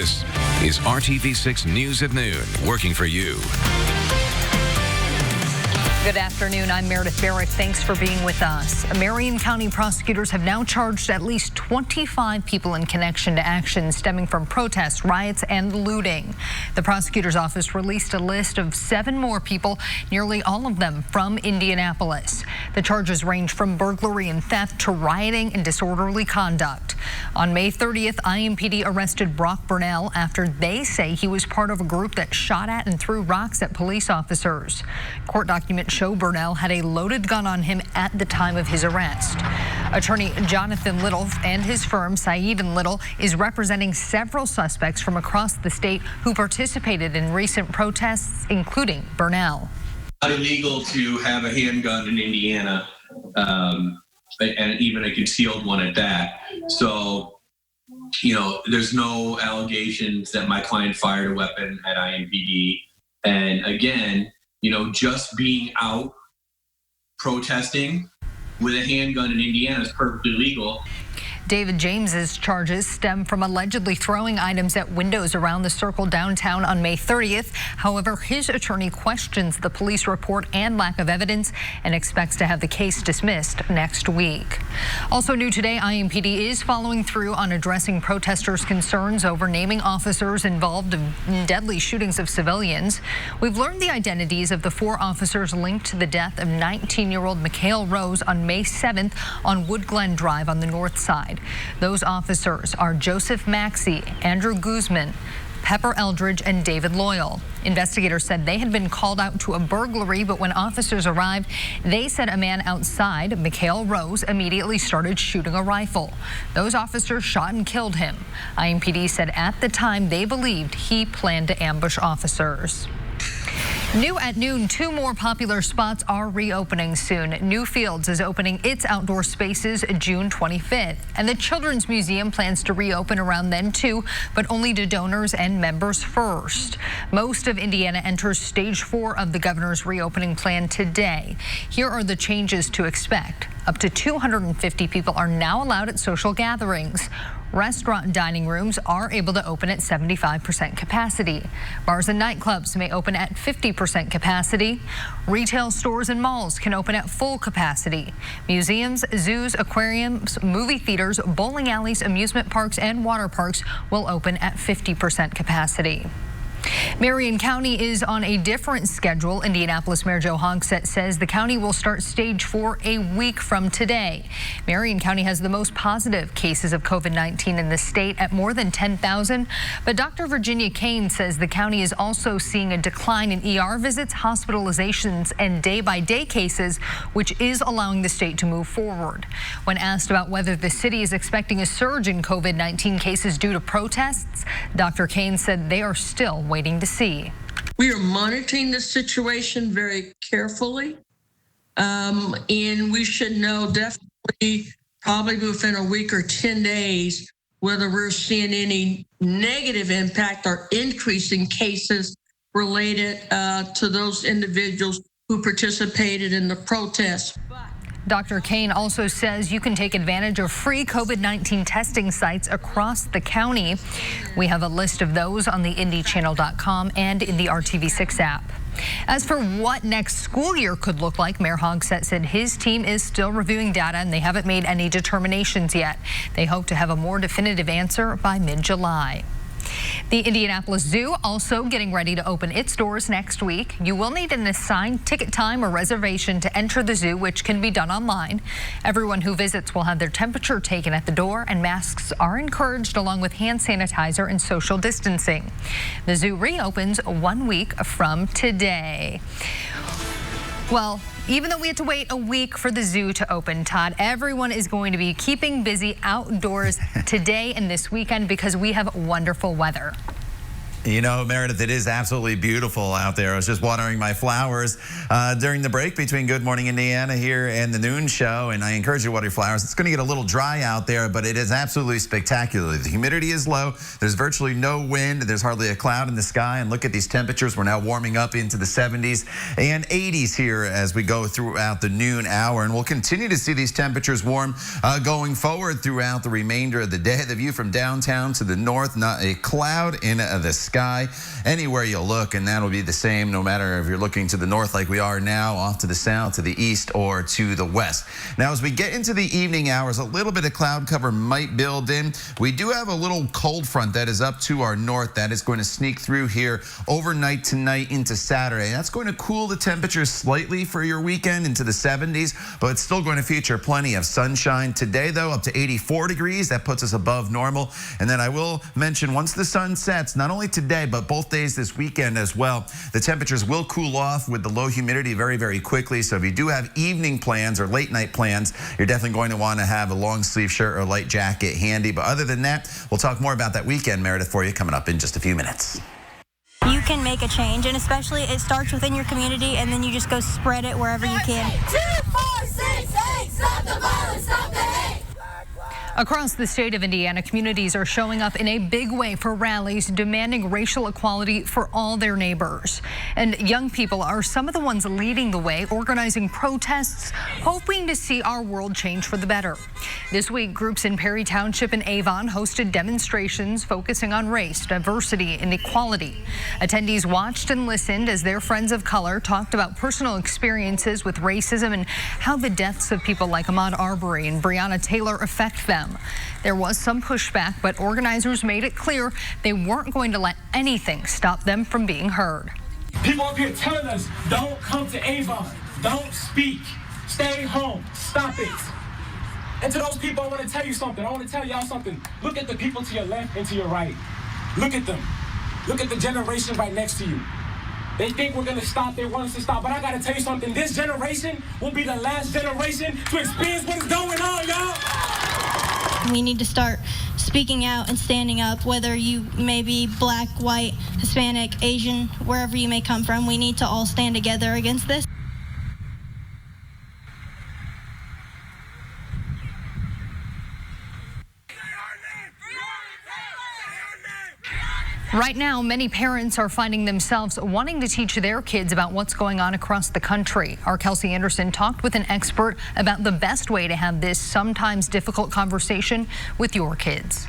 This is RTV6 News at Noon, working for you. Good afternoon. I'm Meredith Barrett. Thanks for being with us. Marion County prosecutors have now charged at least 25 people in connection to actions stemming from protests, riots, and looting. The prosecutor's office released a list of 7 more people, nearly all of them from Indianapolis. The charges range from burglary and theft to rioting and disorderly conduct. On May 30th, IMPD arrested Brock Burnell after they say he was part of a group that shot at and threw rocks at police officers. Court documents show Burnell had a loaded gun on him at the time of his arrest. Attorney Jonathan Little and his firm, Said & Little, is representing several suspects from across the state who participated in recent protests, including Burnell. It's not illegal to have a handgun in Indiana, and even a concealed one at that. So, there's no allegations that my client fired a weapon at IMPD. And again, just being out protesting with a handgun in Indiana is perfectly legal. David James's charges stem from allegedly throwing items at windows around the Circle downtown on May 30th. However, his attorney questions the police report and lack of evidence and expects to have the case dismissed next week. Also new today, IMPD is following through on addressing protesters' concerns over naming officers involved in deadly shootings of civilians. We've learned the identities of the 4 officers linked to the death of 19-year-old Mikhail Rose on May 7th on Wood Glen Drive on the north side. Those officers are Joseph Maxey, Andrew Guzman, Pepper Eldridge, and David Loyal. Investigators said they had been called out to a burglary, but when officers arrived, they said a man outside, Mikhail Rose, immediately started shooting a rifle. Those officers shot and killed him. IMPD said at the time they believed he planned to ambush officers. New at noon, 2 more popular spots are reopening soon. Newfields is opening its outdoor spaces June 25th. And the Children's Museum plans to reopen around then too, but only to donors and members first. Most of Indiana enters stage 4 of the governor's reopening plan today. Here are the changes to expect. Up to 250 people are now allowed at social gatherings. Restaurant and dining rooms are able to open at 75% capacity. Bars and nightclubs may open at 50% capacity. Retail stores and malls can open at full capacity. Museums, zoos, aquariums, movie theaters, bowling alleys, amusement parks, and water parks will open at 50% capacity. Marion County is on a different schedule. Indianapolis Mayor Joe Hogsett says the county will start stage 4 a week from today. Marion County has the most positive cases of COVID-19 in the state at more than 10,000. But Dr. Virginia Kane says the county is also seeing a decline in ER visits, hospitalizations, and day-by-day cases, which is allowing the state to move forward. When asked about whether the city is expecting a surge in COVID-19 cases due to protests, Dr. Kane said they are still waiting to see. We are monitoring the situation very carefully, and we should know definitely probably within a week or 10 days whether we're seeing any negative impact or increase in cases related to those individuals who participated in the protests. Dr. Kane also says you can take advantage of free COVID-19 testing sites across the county. We have a list of those on the IndyChannel.com and in the RTV6 app. As for what next school year could look like, Mayor Hogsett said his team is still reviewing data and they haven't made any determinations yet. They hope to have a more definitive answer by mid-July. The Indianapolis Zoo also getting ready to open its doors next week. You will need an assigned ticket time or reservation to enter the zoo, which can be done online. Everyone who visits will have their temperature taken at the door, and masks are encouraged along with hand sanitizer and social distancing. The zoo reopens 1 week from today. Well, even though we had to wait a week for the zoo to open, Todd, everyone is going to be keeping busy outdoors today and this weekend because we have wonderful weather. You know, Meredith, it is absolutely beautiful out there. I was just watering my flowers during the break between Good Morning Indiana here and the noon show, and I encourage you to water your flowers. It's going to get a little dry out there, but it is absolutely spectacular. The humidity is low. There's virtually no wind. There's hardly a cloud in the sky, and look at these temperatures. We're now warming up into the 70s and 80s here as we go throughout the noon hour, and we'll continue to see these temperatures warm going forward throughout the remainder of the day. The view from downtown to the north, not a cloud in the sky anywhere you look, and that'll be the same no matter if you're looking to the north like we are now, off to the south, to the east, or to the west. Now, as we get into the evening hours, a little bit of cloud cover might build in. We do have a little cold front that is up to our north that is going to sneak through here overnight tonight into Saturday. That's going to cool the temperatures slightly for your weekend into the 70s, but it's still going to feature plenty of sunshine. Today, though, up to 84 degrees. That puts us above normal. And then I will mention, once the sun sets, not only today, but both days this weekend as well, the temperatures will cool off with the low humidity very, very quickly. So if you do have evening plans or late night plans, you're definitely going to want to have a long sleeve shirt or light jacket handy. But other than that, we'll talk more about that weekend, Meredith, for you coming up in just a few minutes. You can make a change, and especially it starts within your community, and then you just go spread it wherever you can. 2, 4, 6, 8, stop the violence, stop the hate. Across the state of Indiana, communities are showing up in a big way for rallies demanding racial equality for all their neighbors. And young people are some of the ones leading the way, organizing protests, hoping to see our world change for the better. This week, groups in Perry Township and Avon hosted demonstrations focusing on race, diversity, and equality. Attendees watched and listened as their friends of color talked about personal experiences with racism and how the deaths of people like Ahmaud Arbery and Breonna Taylor affect them. There was some pushback, but organizers made it clear they weren't going to let anything stop them from being heard. People up here telling us, don't come to Avon, don't speak, stay home, stop it. And to those people, I want to tell you something. I want to tell y'all something. Look at the people to your left and to your right. Look at them. Look at the generation right next to you. They think we're going to stop. They want us to stop. But I got to tell you something. This generation will be the last generation to experience what is going on, y'all. We need to start speaking out and standing up, whether you may be black, white, Hispanic, Asian, wherever you may come from. We need to all stand together against this. Right now, many parents are finding themselves wanting to teach their kids about what's going on across the country. Our Kelsey Anderson talked with an expert about the best way to have this sometimes difficult conversation with your kids.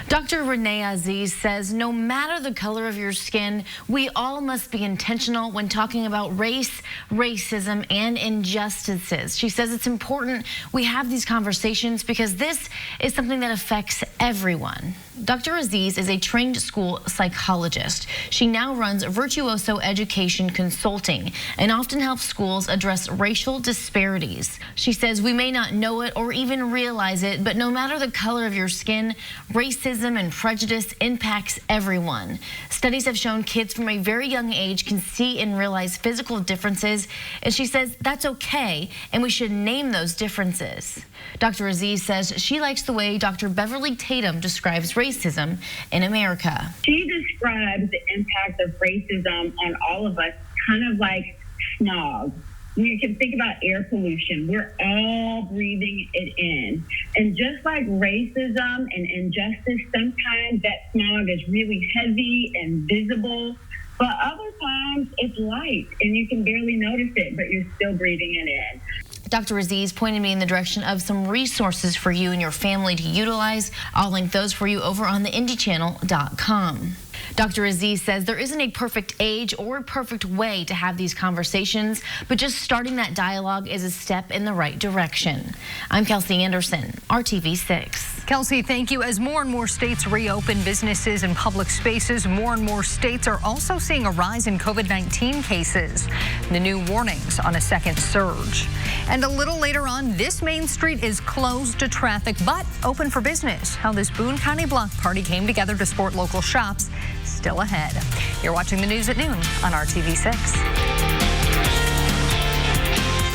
Dr. Renee Aziz says no matter the color of your skin, we all must be intentional when talking about race, racism, and injustices. She says it's important we have these conversations because this is something that affects everyone. Dr. Aziz is a trained school psychologist. She now runs Virtuoso Education Consulting and often helps schools address racial disparities. She says we may not know it or even realize it, but no matter the color of your skin, racism and prejudice impacts everyone. Studies have shown kids from a very young age can see and realize physical differences, and she says that's okay, and we should name those differences. Dr. Aziz says she likes the way Dr. Beverly Tatum describes racism in America. She describes the impact of racism on all of us kind of like smog. You can think about air pollution. We're all breathing it in. And just like racism and injustice, sometimes that smog is really heavy and visible, but other times it's light and you can barely notice it, but you're still breathing it in. Dr. Aziz pointed me in the direction of some resources for you and your family to utilize. I'll link those for you over on the IndyChannel.com. Dr. Aziz says there isn't a perfect age or a perfect way to have these conversations, but just starting that dialogue is a step in the right direction. I'm Kelsey Anderson, RTV6. Kelsey, thank you. As more and more states reopen businesses and public spaces, more and more states are also seeing a rise in COVID-19 cases. The new warnings on a second surge. And a little later on, this main street is closed to traffic, but open for business. How this Boone County block party came together to support local shops, still ahead. You're watching the news at noon on RTV6.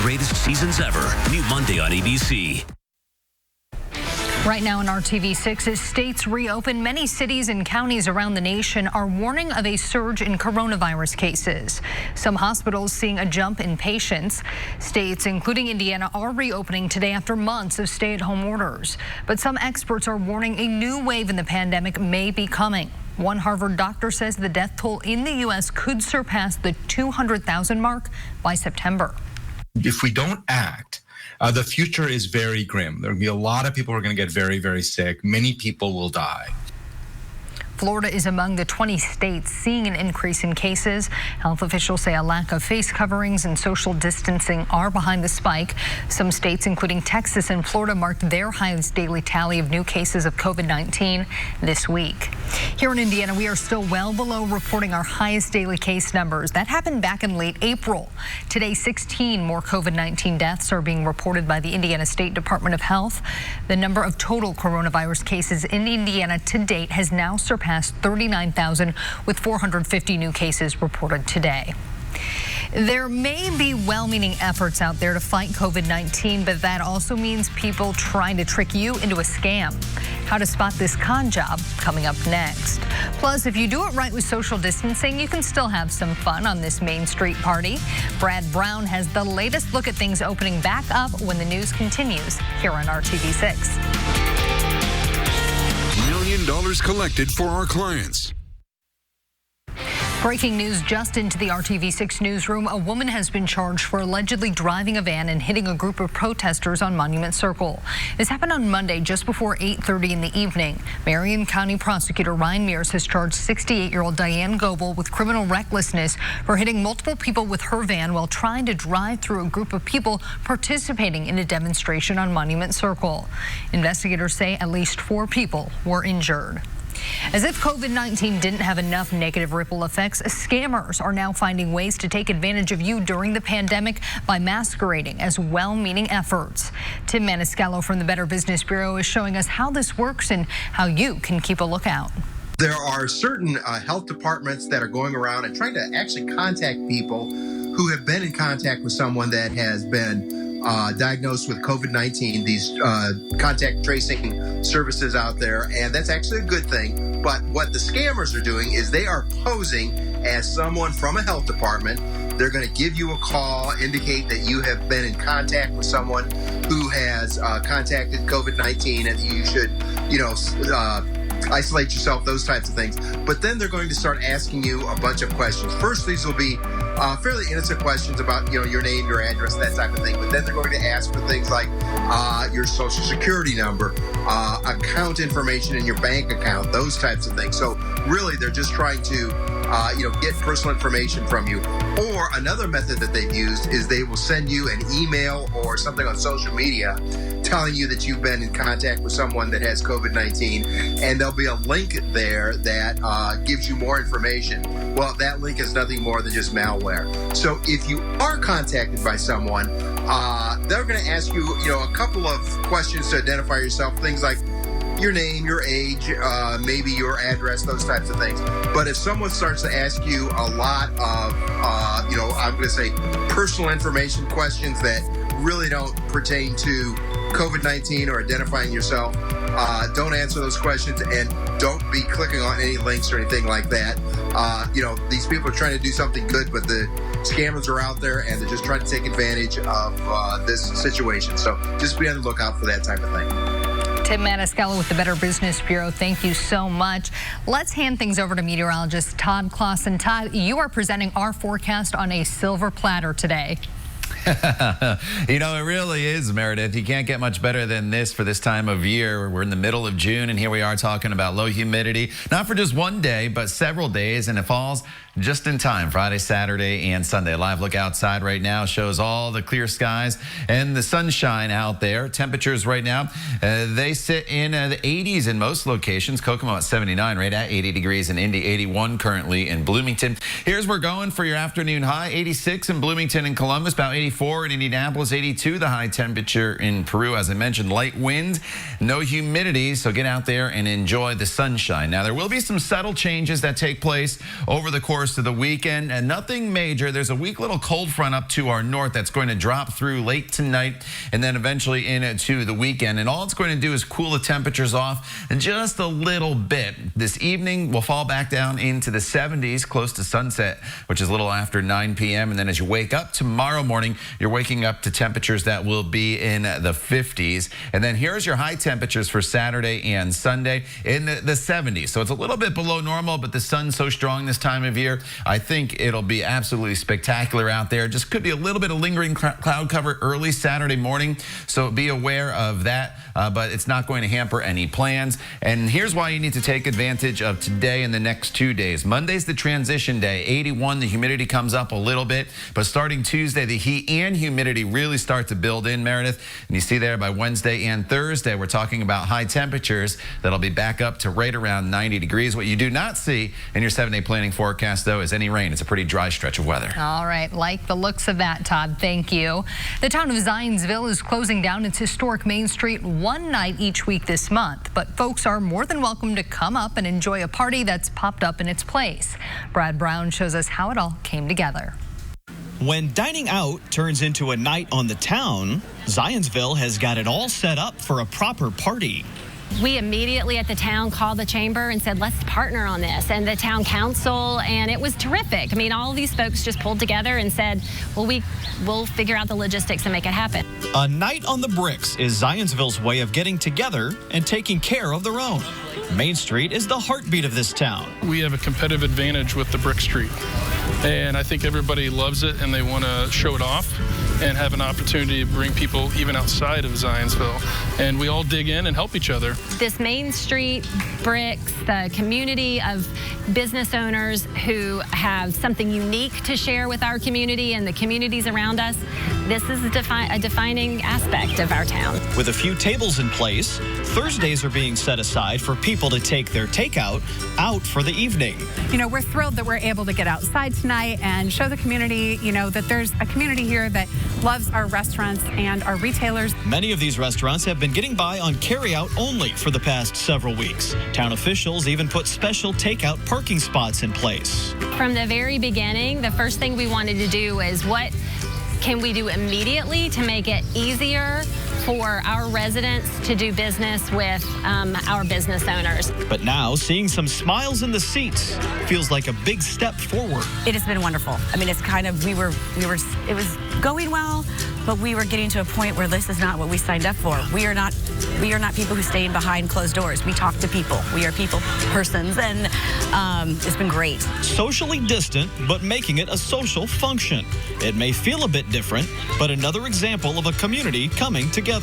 Greatest seasons ever. New Monday on ABC. Right now in RTV6, as states reopen, many cities and counties around the nation are warning of a surge in coronavirus cases. Some hospitals seeing a jump in patients. States, including Indiana, are reopening today after months of stay-at-home orders. But some experts are warning a new wave in the pandemic may be coming. One Harvard doctor says the death toll in the U.S. could surpass the 200,000 mark by September. If we don't act, the future is very grim. There will be a lot of people who are going to get very, very sick. Many people will die. Florida is among the 20 states seeing an increase in cases. Health officials say a lack of face coverings and social distancing are behind the spike. Some states, including Texas and Florida, marked their highest daily tally of new cases of COVID-19 this week. Here in Indiana, we are still well below reporting our highest daily case numbers. That happened back in late April. Today, 16 more COVID-19 deaths are being reported by the Indiana State Department of Health. The number of total coronavirus cases in Indiana to date has now surpassed 39,000, with 450 new cases reported today. There may be well-meaning efforts out there to fight COVID-19, but that also means people trying to trick you into a scam. How to spot this con job coming up next. Plus, if you do it right with social distancing, you can still have some fun on this Main Street party. Brad Brown has the latest look at things opening back up when the news continues here on RTV6. $1 million collected for our clients. Breaking news just into the RTV6 newsroom. A woman has been charged for allegedly driving a van and hitting a group of protesters on Monument Circle. This happened on Monday just before 8:30 in the evening. Marion County Prosecutor Ryan Mears has charged 68-year-old Diane Goebel with criminal recklessness for hitting multiple people with her van while trying to drive through a group of people participating in a demonstration on Monument Circle. Investigators say at least 4 people were injured. As if COVID-19 didn't have enough negative ripple effects, scammers are now finding ways to take advantage of you during the pandemic by masquerading as well-meaning efforts. Tim Maniscalco from the Better Business Bureau is showing us how this works and how you can keep a lookout. There are certain health departments that are going around and trying to actually contact people who have been in contact with someone that has been diagnosed with COVID-19, these contact tracing services out there, and that's actually a good thing. But what the scammers are doing is they are posing as someone from a health department. They're going to give you a call, indicate that you have been in contact with someone who has contacted COVID-19 and you should, isolate yourself, those types of things. But then they're going to start asking you a bunch of questions. First, these will be fairly innocent questions about, your name, your address, that type of thing. But then they're going to ask for things like your social security number, account information in your bank account, those types of things. So really, they're just trying to, get personal information from you. Or another method that they've used is they will send you an email or something on social media telling you that you've been in contact with someone that has COVID-19, and there'll be a link there that gives you more information. Well, that link is nothing more than just malware. So if you are contacted by someone, they're going to ask you, a couple of questions to identify yourself, things like your name, your age, maybe your address, those types of things. But if someone starts to ask you a lot of, I'm going to say personal information questions that really don't pertain to COVID-19 or identifying yourself, don't answer those questions and don't be clicking on any links or anything like that. These people are trying to do something good, but the scammers are out there and they're just trying to take advantage of this situation. So just be on the lookout for that type of thing. Tim Maniscalco with the Better Business Bureau, thank you so much. Let's hand things over to meteorologist Todd Clausen. Todd, you are presenting our forecast on a silver platter today. It really is, Meredith. You can't get much better than this for this time of year. We're in the middle of June, and here we are talking about low humidity, not for just one day, but several days, and it falls just in time, Friday, Saturday, and Sunday. A live look outside right now shows all the clear skies and the sunshine out there. Temperatures right now, they sit in the 80s in most locations. Kokomo at 79, right at 80 degrees in Indy, 81 currently in Bloomington. Here's where we're going for your afternoon high, 86 in Bloomington and Columbus, about 85 74 in Indianapolis, 82 the high temperature in Peru. As I mentioned, light wind, no humidity, so get out there and enjoy the sunshine. Now, there will be some subtle changes that take place over the course of the weekend, and nothing major. There's a weak little cold front up to our north that's going to drop through late tonight and then eventually into the weekend. And all it's going to do is cool the temperatures off just a little bit. This evening, we'll fall back down into the 70s, close to sunset, which is a little after 9 p.m. And then as you wake up tomorrow morning, you're waking up to temperatures that will be in the 50s. And then here's your high temperatures for Saturday and Sunday in the 70s. So it's a little bit below normal, but the sun's so strong this time of year, I think it'll be absolutely spectacular out there. Just could be a little bit of lingering cloud cover early Saturday morning, so be aware of that, but it's not going to hamper any plans. And here's why you need to take advantage of today and the next 2 days. Monday's the transition day, 81. The humidity comes up a little bit, but starting Tuesday, the heat and humidity really start to build in, Meredith. And you see there by Wednesday and Thursday, we're talking about high temperatures that'll be back up to right around 90 degrees. What you do not see in your 7-day planning forecast, though, is any rain. It's a pretty dry stretch of weather. All right, like the looks of that, Todd. Thank you. The town of Zionsville is closing down its historic Main Street one night each week this month, but folks are more than welcome to come up and enjoy a party that's popped up in its place. Brad Brown shows us how it all came together. When dining out turns into a night on the town, Zionsville has got it all set up for a proper party. We immediately at the town called the chamber and said, let's partner on this, and the town council, and it was terrific. I mean, all of these folks just pulled together and said, well, we'll figure out the logistics and make it happen. A night on the bricks is Zionsville's way of getting together and taking care of their own. Main Street is the heartbeat of this town. We have a competitive advantage with the Brick Street, and I think everybody loves it and they want to show it off and have an opportunity to bring people even outside of Zionsville, and we all dig in and help each other. This Main Street Bricks, the community of business owners who have something unique to share with our community and the communities around us, this is a defining aspect of our town. With a few tables in place, Thursdays are being set aside for people to take their takeout out for the evening. You know, we're thrilled that we're able to get outside tonight and show the community, you know, that there's a community here that loves our restaurants and our retailers. Many of these restaurants have been getting by on carryout only for the past several weeks. Town officials even put special takeout parking spots in place. From the very beginning, the first thing we wanted to do is what can we do immediately to make it easier for our residents to do business with our business owners. But now, seeing some smiles in the seats feels like a big step forward. It has been wonderful. I mean, it's kind of, it was going well, but we were getting to a point where this is not what we signed up for. We are not people who stay behind closed doors. We talk to people. We are people persons, and it's been great. Socially distant, but making it a social function. It may feel a bit different, but another example of a community coming together.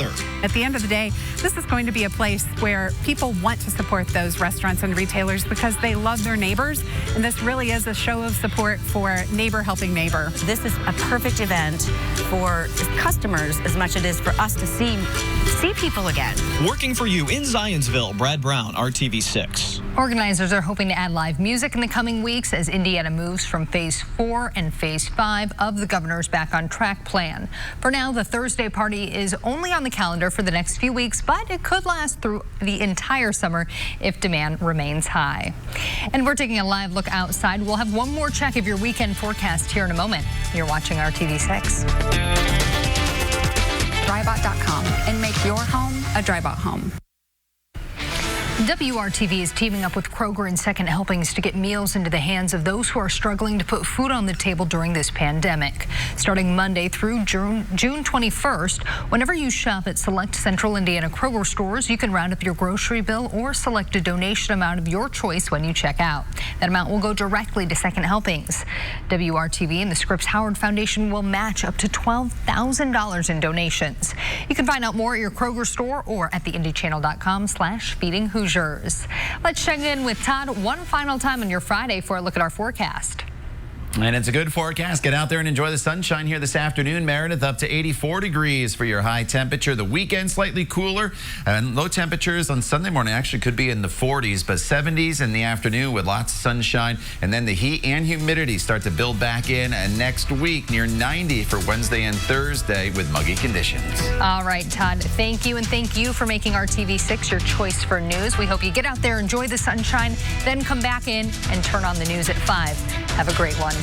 At the end of the day, this is going to be a place where people want to support those restaurants and retailers because they love their neighbors, and this really is a show of support for neighbor helping neighbor. This is a perfect event for customers as much as it is for us to see people again. Working for you in Zionsville, Brad Brown, RTV6. Organizers are hoping to add live music in the coming weeks as Indiana moves from Phase 4 and Phase 5 of the governor's Back on Track plan. For now, the Thursday party is only on the calendar for the next few weeks, but it could last through the entire summer if demand remains high. And we're taking a live look outside. We'll have one more check of your weekend forecast here in a moment. You're watching RTV6. Drybot.com and make your home a Drybot home. WRTV is teaming up with Kroger and Second Helpings to get meals into the hands of those who are struggling to put food on the table during this pandemic. Starting Monday through June 21st, whenever you shop at select Central Indiana Kroger stores, you can round up your grocery bill or select a donation amount of your choice when you check out. That amount will go directly to Second Helpings. WRTV and the Scripps Howard Foundation will match up to $12,000 in donations. You can find out more at your Kroger store or at theindychannel.com/feeding Hoosiers. Let's check in with Todd one final time on your Friday for a look at our forecast. And it's a good forecast. Get out there and enjoy the sunshine here this afternoon. Meredith, up to 84 degrees for your high temperature. The weekend slightly cooler, and low temperatures on Sunday morning actually could be in the 40s, but 70s in the afternoon with lots of sunshine. And then the heat and humidity start to build back in, and next week near 90 for Wednesday and Thursday with muggy conditions. All right, Todd, thank you, and thank you for making RTV6 your choice for news. We hope you get out there, enjoy the sunshine, then come back in and turn on the news at 5. Have a great one.